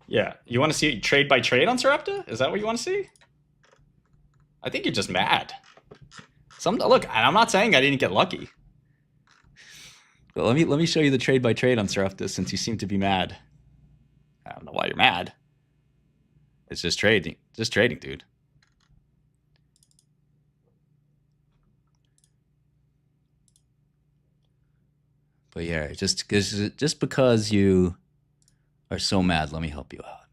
Yeah. You want to see trade by trade on Serupta? Is that what you want to see? I think you're just mad. Look, I'm not saying I didn't get lucky. But let me show you the trade by trade on Serupta since you seem to be mad. I don't know why you're mad. It's just trading. Just trading, dude. But yeah, just because you are so mad, let me help you out.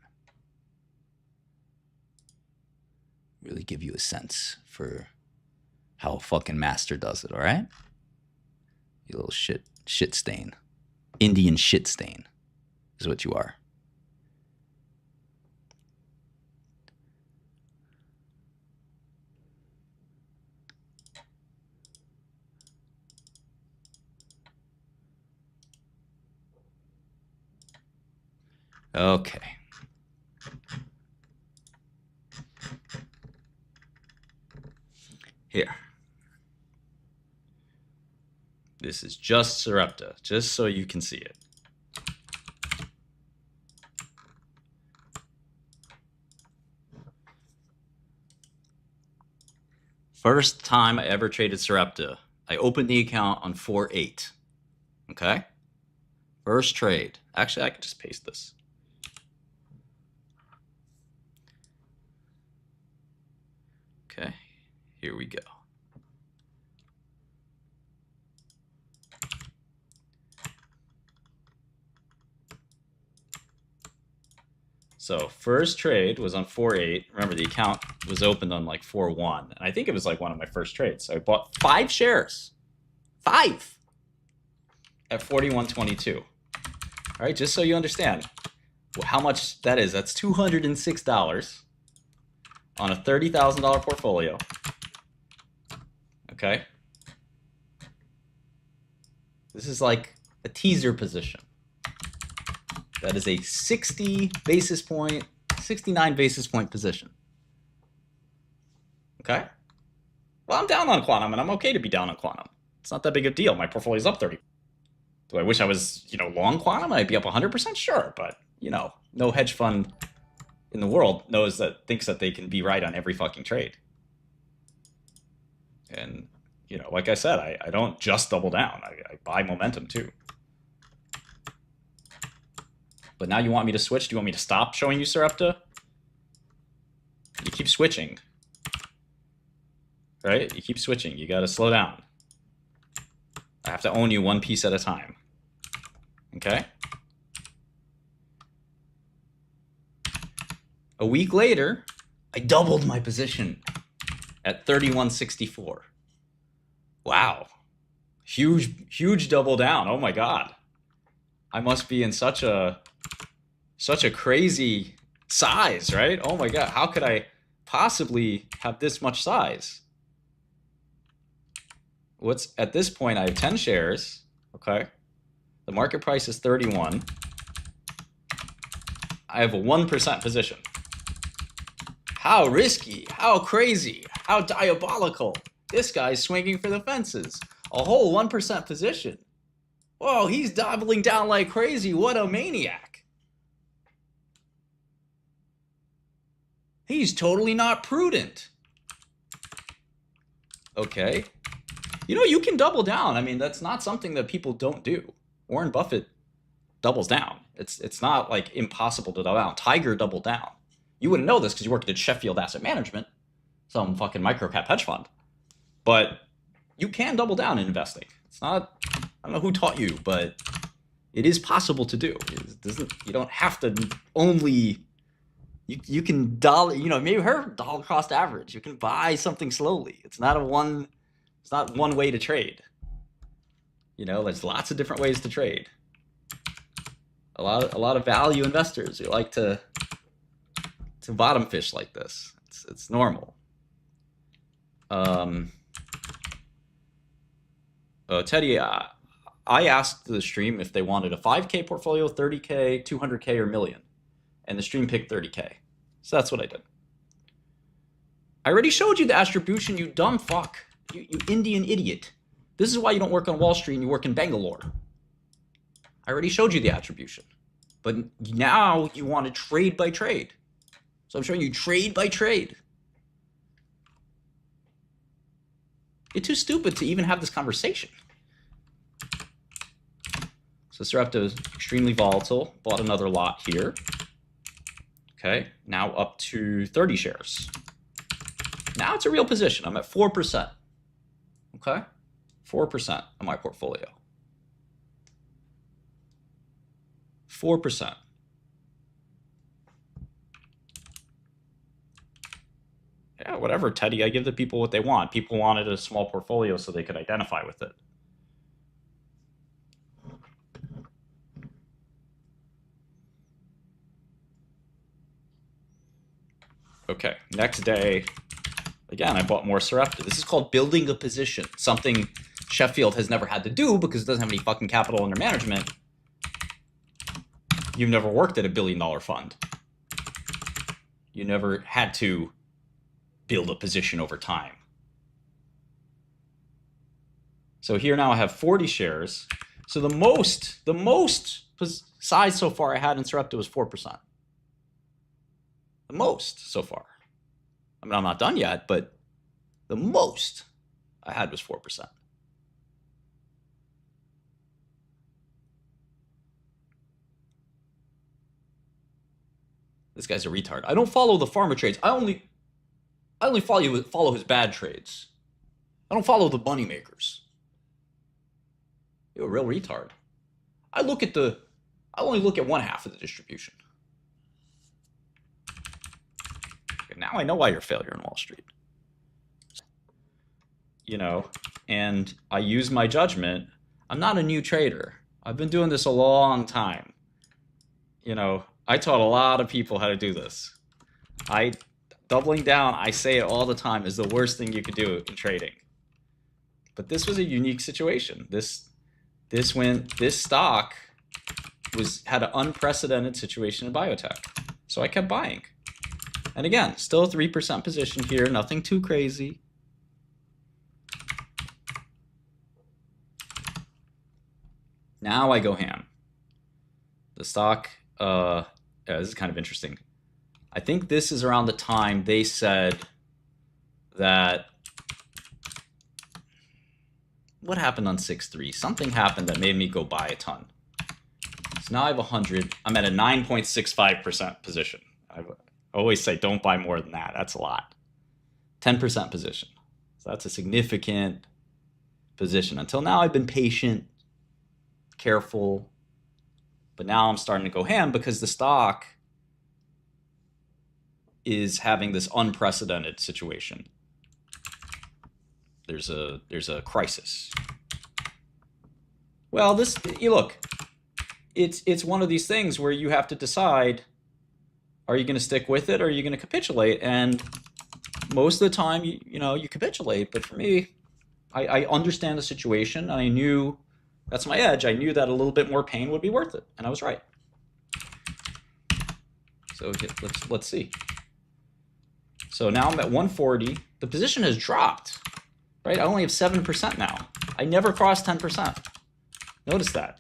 Really give you a sense for how a fucking master does it, all right? You little shit stain. Indian shit stain is what you are. Okay. Here. This is just Sarepta, just so you can see it. First time I ever traded Sarepta, I opened the account on 4/8. Okay? First trade. Actually, I could just paste this. Okay, here we go. So first trade was on 4/8. Remember, the account was opened on like 4/1. And I think it was like one of my first trades. So I bought 5 shares. 5! At 41.22. All right, just so you understand how much that is. That's $206 on a $30,000 portfolio. Okay? This is like a teaser position. That is a 69 basis point position. Okay? Well, I'm down on quantum, and I'm okay to be down on quantum. It's not that big a deal. My portfolio's up 30. Do I wish I was, long quantum? I'd be up 100%? Sure, but, no hedge fund in the world thinks that they can be right on every fucking trade. And, like I said, I don't just double down. I buy momentum, too. But now you want me to switch? Do you want me to stop showing you Serupta? You keep switching. Right? You keep switching. You gotta slow down. I have to own you one piece at a time. Okay? A week later, I doubled my position at 31.64. Wow. Huge double down. Oh my god. I must be in such a crazy size, right? Oh my god, how could I possibly have this much size? At this point, I have 10 shares, okay? The market price is 31. I have a 1% position. How risky, how crazy, how diabolical. This guy's swinging for the fences. A whole 1% position. Whoa, he's doubling down like crazy. What a maniac. He's totally not prudent. Okay. You can double down. I mean, that's not something that people don't do. Warren Buffett doubles down. It's not like impossible to double down. Tiger doubled down. You wouldn't know this because you worked at Sheffield Asset Management, some fucking microcap hedge fund. But you can double down in investing. It's not, I don't know who taught you, but it is possible to do. You don't have to only, you can maybe her dollar cost average. You can buy something slowly. It's not one way to trade. There's lots of different ways to trade. A lot of value investors who like to bottom fish like this. It's normal. Teddy, I asked the stream if they wanted a 5K portfolio, 30K, 200K, or million. And the stream picked 30K. So that's what I did. I already showed you the attribution, you dumb fuck. You Indian idiot. This is why you don't work on Wall Street and you work in Bangalore. I already showed you the attribution. But now you want to trade by trade. So I'm showing you trade by trade. You're too stupid to even have this conversation. So Sarepta is extremely volatile. Bought another lot here. Okay, now up to 30 shares. Now it's a real position. I'm at 4%. Okay, 4% of my portfolio. 4%. Yeah, whatever, Teddy. I give the people what they want. People wanted a small portfolio so they could identify with it. Okay, next day, again, I bought more Sarepta. This is called building a position, something Sheffield has never had to do because it doesn't have any fucking capital under management. You've never worked at $1 billion fund. You never had to build a position over time. So here now I have 40 shares. So the most size so far I had in Serupta was 4%. The most so far. I mean, I'm not done yet, but the most I had was 4%. This guy's a retard. I don't follow the farmer trades. I only follow his bad trades. I don't follow the money makers. You're a real retard. I only look at one half of the distribution. Okay, now I know why you're a failure in Wall Street. You know, and I use my judgment. I'm not a new trader. I've been doing this a long time. You know, I taught a lot of people how to do this. Doubling down, I say it all the time, is the worst thing you could do in trading. But this was a unique situation. This stock had an unprecedented situation in biotech. So I kept buying. And again, still a 3% position here, nothing too crazy. Now I go ham. The stock, this is kind of interesting. I think this is around the time they said that, what happened on 6.3? Something happened that made me go buy a ton. So now I have 100. I'm at a 9.65% position. I always say don't buy more than that. That's a lot. 10% position. So that's a significant position. Until now, I've been patient, careful. But now I'm starting to go ham because the stock is having this unprecedented situation. There's a crisis. Well, look, it's one of these things where you have to decide, are you going to stick with it or are you going to capitulate? And most of the time, you capitulate. But for me, I understand the situation. I knew that's my edge. I knew that a little bit more pain would be worth it, and I was right. So let's see. So now I'm at 140. The position has dropped, right? I only have 7% now. I never crossed 10%. Notice that.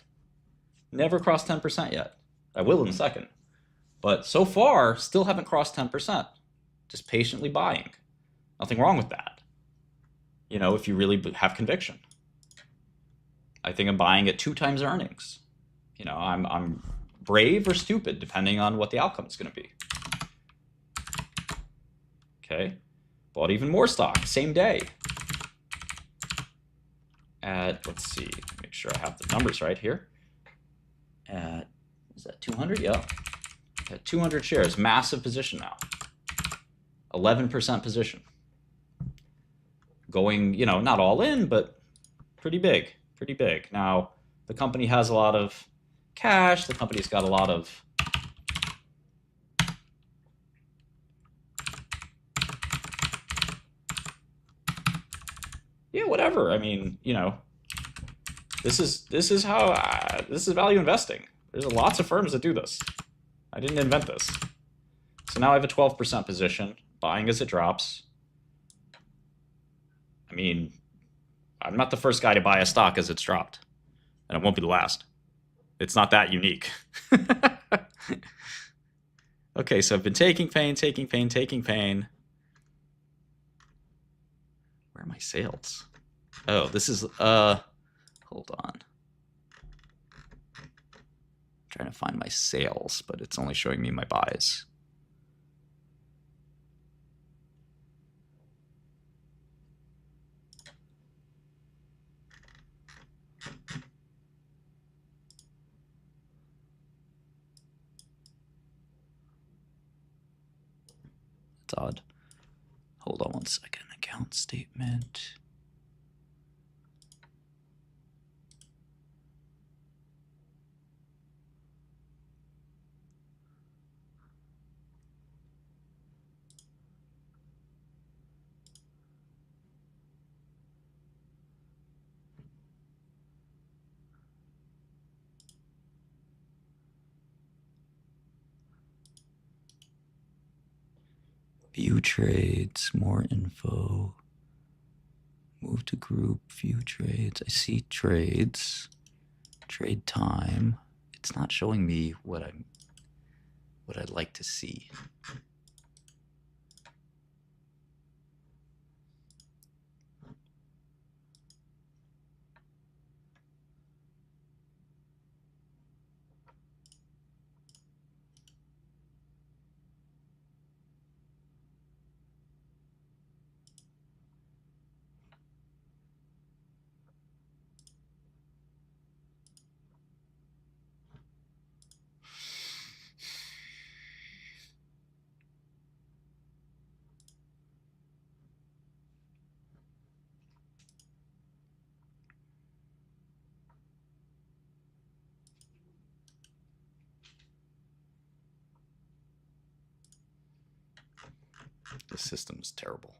Never crossed 10% yet. I will in a second. But so far, still haven't crossed 10%. Just patiently buying. Nothing wrong with that. If you really have conviction. I think I'm buying at 2 times earnings. I'm brave or stupid, depending on what the outcome is going to be. Okay, bought even more stock, same day. Let's see, make sure I have the numbers right here. Is that 200? Yeah. At 200 shares, massive position now. 11% position. Going, not all in, but pretty big. Pretty big. Now, the company has a lot of cash. The company's got a lot of whatever. I mean, this is value investing. There's lots of firms that do this. I didn't invent this. So now I have a 12% position, buying as it drops. I mean, I'm not the first guy to buy a stock as it's dropped, and it won't be the last. It's not that unique. Okay, so I've been taking pain, taking pain, taking pain. Where are my sales? Oh, this is, hold on. I'm trying to find my sales, but it's only showing me my buys. That's odd. Hold on one second. Account statement. View trades, more info. Move to group, view trades. I see trades. Trade time. It's not showing me what I'd like to see. The system is terrible.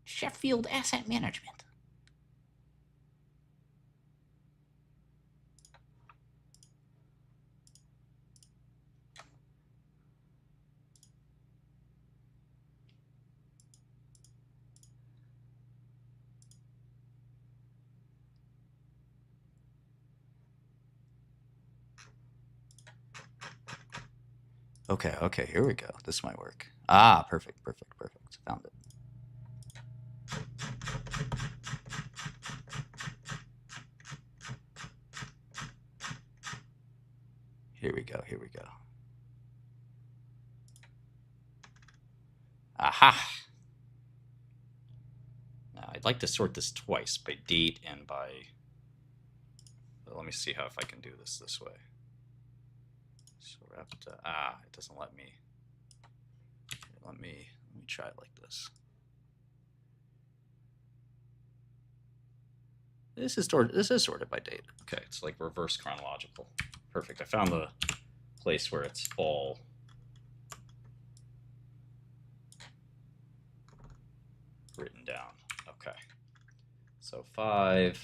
Sheffield Asset Management. Okay, here we go. This might work. Ah, perfect. Found it. Here we go. Aha! Now, I'd like to sort this twice, by date and by... Well, let me see if I can do this way. Sarepta. Ah, it doesn't let me. Let me try it like this. This is sorted by date. Okay, it's like reverse chronological. Perfect. I found the place where it's all written down. Okay. So 5,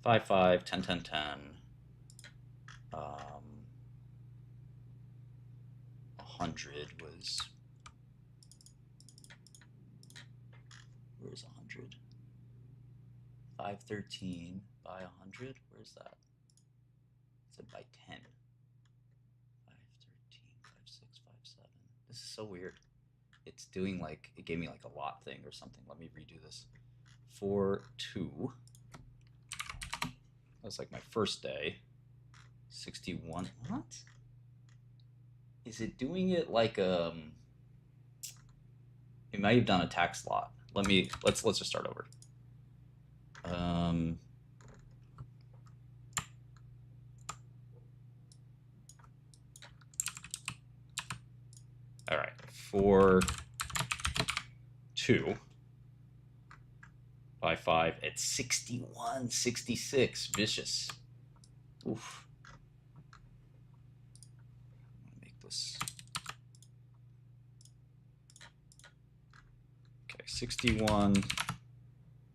5, 5, 10, 10, 10. 100 was... Where's 100? 513 by 100. Where's that? It said by 10. 513, 56, 57. This is so weird. It's doing like, it gave me like a lot thing or something. Let me redo this. 4, 2. That's like my first day. 61. What? Is it doing it like it might have done a tax lot. Let's just start over. All right, 4, 2 by 5 at 61, 66. Vicious. Oof. Make this. Okay, 61,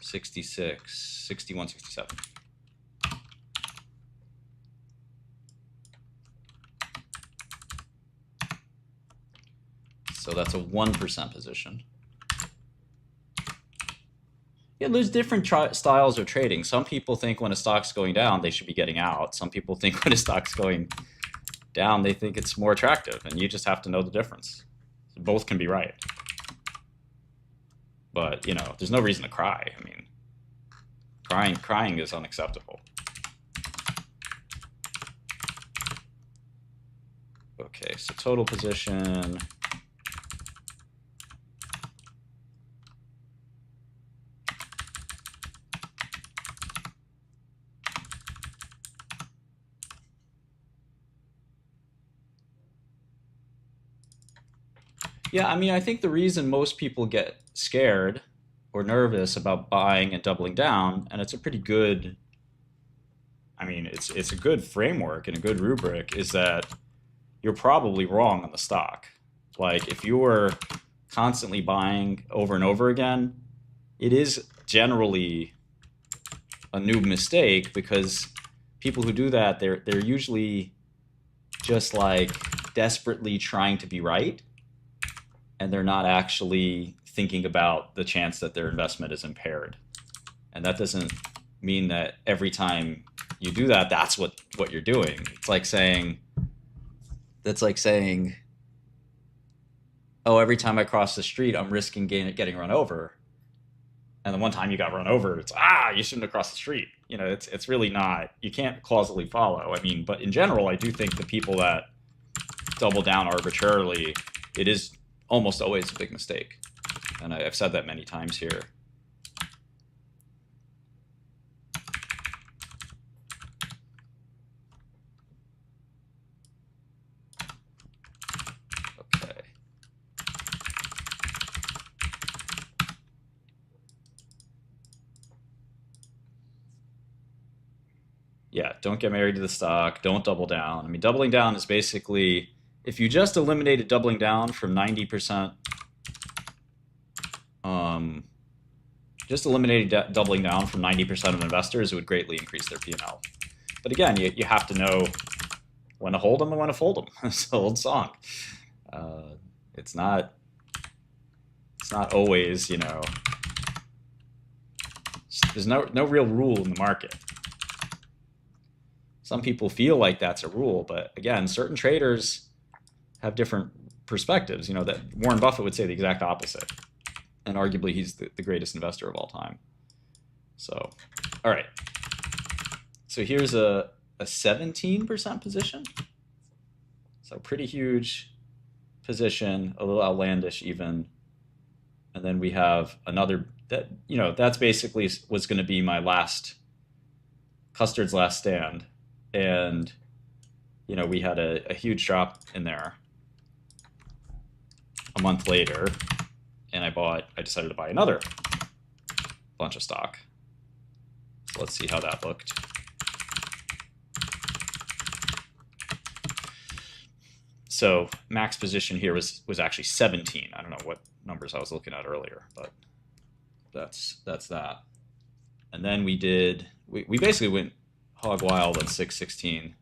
66, 61, 67. So that's a 1% position. Yeah, there's different styles of trading. Some people think when a stock's going down, they should be getting out. Some people think when a stock's going down, they think it's more attractive, and you just have to know the difference. Both can be right. But, you know, there's no reason to cry. I mean, crying is unacceptable. Okay, so total position. Yeah, I mean, I think the reason most people get scared or nervous about buying and doubling down, and it's a pretty good, I mean, it's a good framework and a good rubric, is that you're probably wrong on the stock. Like, if you were constantly buying over and over again, it is generally a new mistake, because people who do that, they're usually just like desperately trying to be right, and they're not actually thinking about the chance that their investment is impaired. And that doesn't mean that every time you do that, that's what you're doing. It's like saying, oh, every time I cross the street, I'm risking getting run over. And the one time you got run over, it's, you shouldn't have crossed the street. You know, it's really not, you can't causally follow. I mean, but in general, I do think the people that double down arbitrarily, it is almost always a big mistake. And I've said that many times here. Okay. Yeah, don't get married to the stock. Don't double down. I mean, doubling down is basically, if you just eliminated doubling down from 90%, just eliminated doubling down from 90% of investors, it would greatly increase their P&L. But again, you have to know when to hold them and when to fold them. It's an old song. It's not always, you know, there's no real rule in the market. Some people feel like that's a rule, but again, certain traders have different perspectives. You know, that Warren Buffett would say the exact opposite. And arguably, he's the greatest investor of all time. So, all right. So here's a 17% position. So pretty huge position, a little outlandish even. And then we have another, that, you know, that's basically was going to be my Custard's last stand. And, you know, we had a huge drop in there a month later. And I decided to buy another bunch of stock. So let's see how that looked. So max position here was actually 17. I don't know what numbers I was looking at earlier, but that's that. And then we basically went hog wild on 616.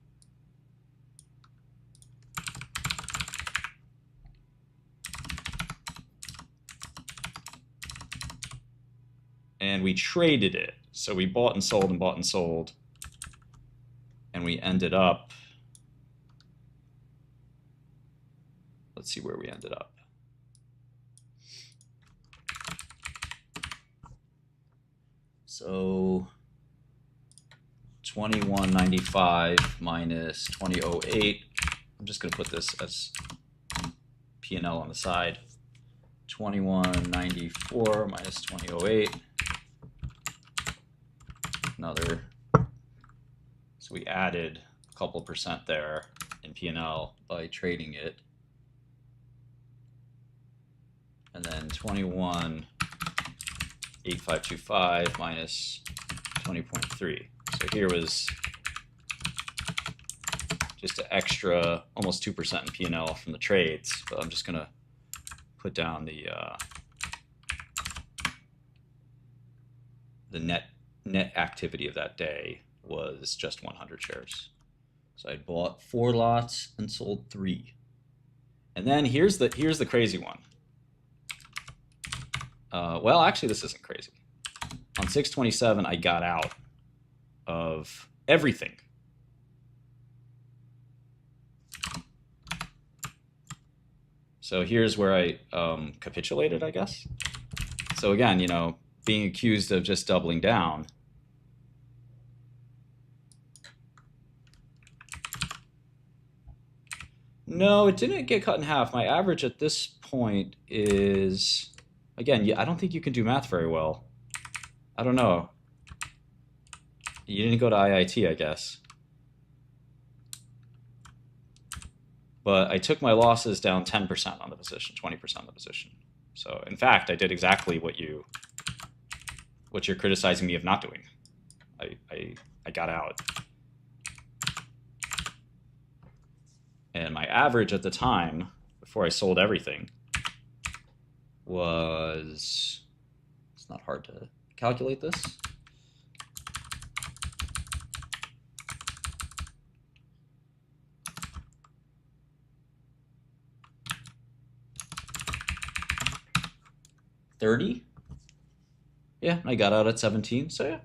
And we traded it. So we bought and sold and bought and sold. And we ended up, let's see where we ended up. So 2195 minus 2008. I'm just going to put this as P&L on the side. 2194 minus 2008. Another, so we added a couple percent there in P&L by trading it. And then 218525 minus 20.3. So here was just an extra almost 2% in P&L from the trades, but I'm just gonna put down the net activity of that day was just 100 shares. So I bought 4 lots and sold 3. And then here's the crazy one. Well, actually, this isn't crazy. On 6/27, I got out of everything. So here's where I capitulated, I guess. So again, you know, being accused of just doubling down. No, it didn't get cut in half. My average at this point is, again, I don't think you can do math very well. I don't know. You didn't go to IIT, I guess. But I took my losses down 10% on the position, 20% on the position. So in fact, I did exactly what you're criticizing me of not doing. I got out. And my average at the time, before I sold everything, was, it's not hard to calculate this. $30. Yeah, I got out at 17. So yeah,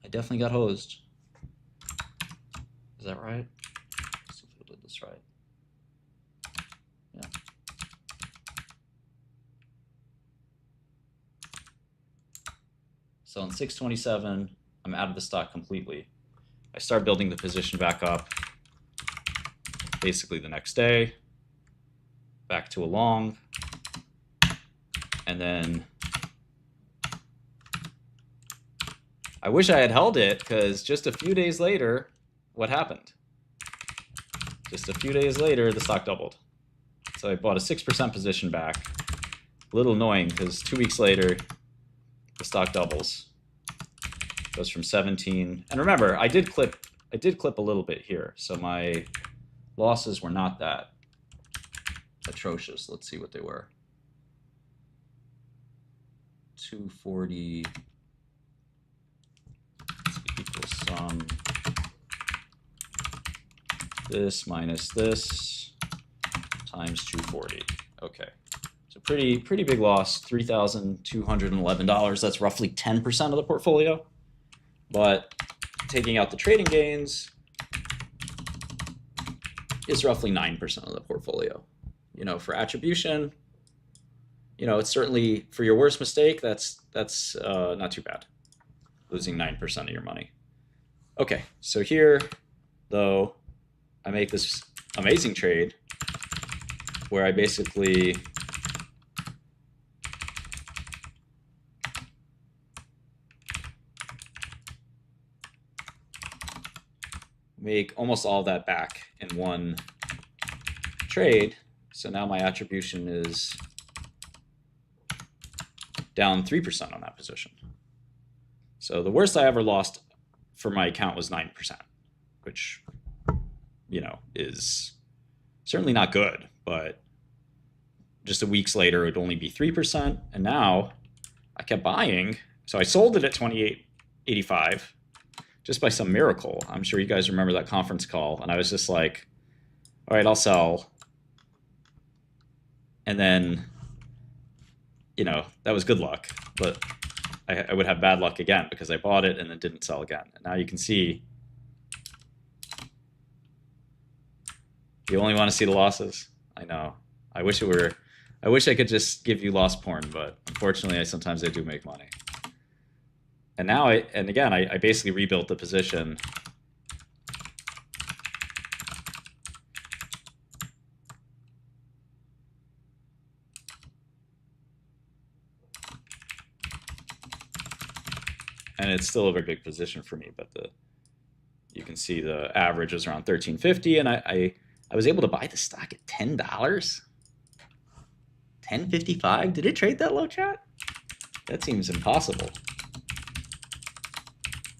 I definitely got hosed. Is that right? Let's see if I did this right. Yeah. So on 6/27, I'm out of the stock completely. I start building the position back up basically the next day, back to a long, and then I wish I had held it, because just a few days later, what happened? Just a few days later, the stock doubled. So I bought a 6% position back. A little annoying, because 2 weeks later, the stock doubles. Goes from 17. And remember, I did clip a little bit here, so my losses were not that atrocious. Let's see what they were. 240 equals sum this minus this times 240. Okay, so pretty big loss, $3,211. That's roughly 10% of the portfolio. But taking out the trading gains is roughly 9% of the portfolio. You know, for attribution, you know, it's certainly, for your worst mistake, that's not too bad, losing 9% of your money. Okay, so here, though, I make this amazing trade where I basically make almost all that back in one trade. So now my attribution is down 3% on that position. So the worst I ever lost for my account was 9%, which, you know, is certainly not good, but just a weeks later, it'd only be 3%. And now I kept buying. So I sold it at 28.85 just by some miracle. I'm sure you guys remember that conference call. And I was just like, all right, I'll sell. And then, you know, that was good luck, but I would have bad luck again because I bought it and then didn't sell again. And now you can see, you only want to see the losses. I know. I wish I could just give you loss porn, but unfortunately, sometimes I do make money. And now again, I basically rebuilt the position. And it's still a very big position for me, but you can see the average is around 1350, and I was able to buy the stock at $10. 10.55? Did it trade that low, chat? That seems impossible.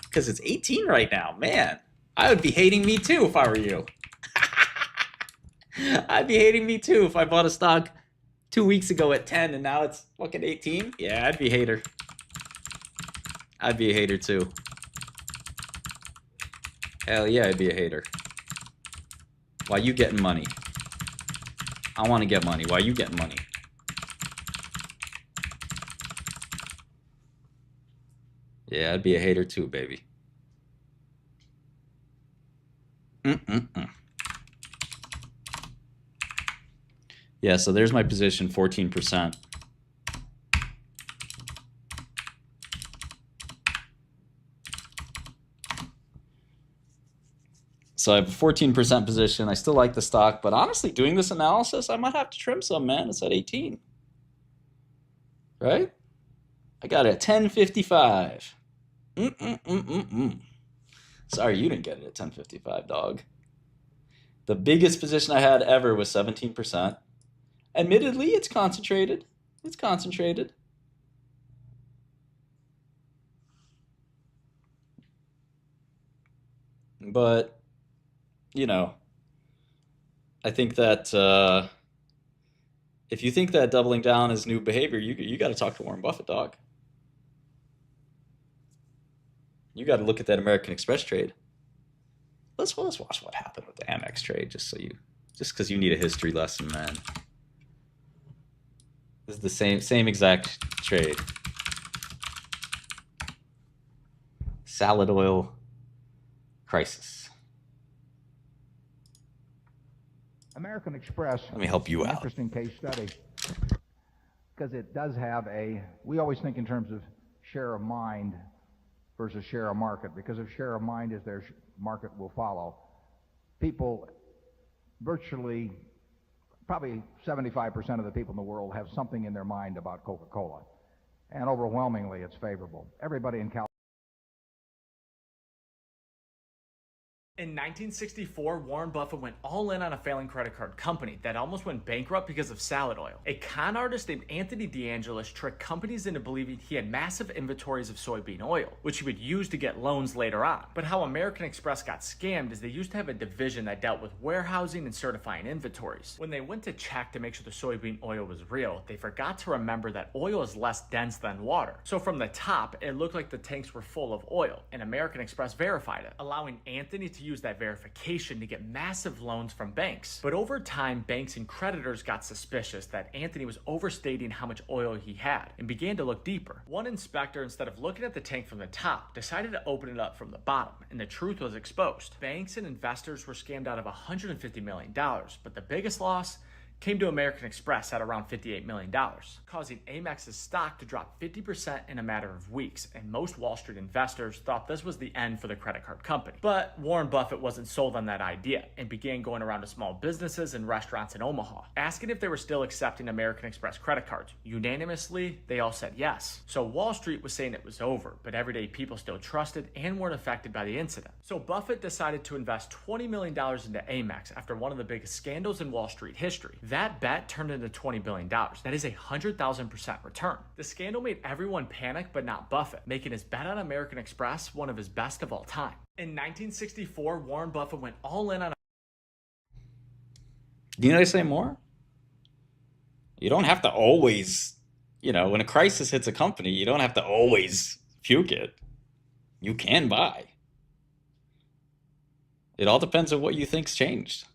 Because it's 18 right now. Man, I would be hating me too if I were you. I'd be hating me too if I bought a stock 2 weeks ago at 10 and now it's fucking 18. Yeah, I'd be a hater. I'd be a hater too. Hell yeah, I'd be a hater. Why you getting money? I want to get money. Why you getting money? Yeah, I'd be a hater too, baby. Yeah, so there's my position, 14%. So I have a 14% position. I still like the stock, but honestly, doing this analysis, I might have to trim some, man. It's at 18. Right? I got it at 10.55. Sorry, you didn't get it at 10.55, dog. The biggest position I had ever was 17%. Admittedly, it's concentrated. It's concentrated. But, you know, I think that if you think that doubling down is new behavior, you got to talk to Warren Buffett, dog. You got to look at that American Express trade. Let's watch what happened with the Amex trade, just because you need a history lesson, man. This is the same exact trade. Salad oil crisis. American Express. Let me help you out. Interesting case study, because it does have we always think in terms of share of mind versus share of market, because if share of mind is there, market will follow. People, virtually, probably 75% of the people in the world have something in their mind about Coca-Cola, and overwhelmingly it's favorable. Everybody in California. In 1964, Warren Buffett went all in on a failing credit card company that almost went bankrupt because of salad oil. A con artist named Anthony DeAngelis tricked companies into believing he had massive inventories of soybean oil, which he would use to get loans later on. But how American Express got scammed is they used to have a division that dealt with warehousing and certifying inventories. When they went to check to make sure the soybean oil was real, they forgot to remember that oil is less dense than water. So from the top, it looked like the tanks were full of oil, and American Express verified it, allowing Anthony to use that verification to get massive loans from banks. But over time, banks and creditors got suspicious that Anthony was overstating how much oil he had and began to look deeper. One inspector, instead of looking at the tank from the top, decided to open it up from the bottom, and the truth was exposed. Banks and investors were scammed out of $150 million, but the biggest loss came to American Express at around $58 million, causing Amex's stock to drop 50% in a matter of weeks, and most Wall Street investors thought this was the end for the credit card company. But Warren Buffett wasn't sold on that idea and began going around to small businesses and restaurants in Omaha, asking if they were still accepting American Express credit cards. Unanimously, they all said yes. So Wall Street was saying it was over, but everyday people still trusted and weren't affected by the incident. So Buffett decided to invest $20 million into Amex after one of the biggest scandals in Wall Street history. That bet turned into $20 billion. That is a 100,000% return. The scandal made everyone panic, but not Buffett, making his bet on American Express one of his best of all time. In 1964, Warren Buffett went all in on. Need I say more? You don't have to always, when a crisis hits a company, you don't have to always puke it. You can buy. It all depends on what you think's changed.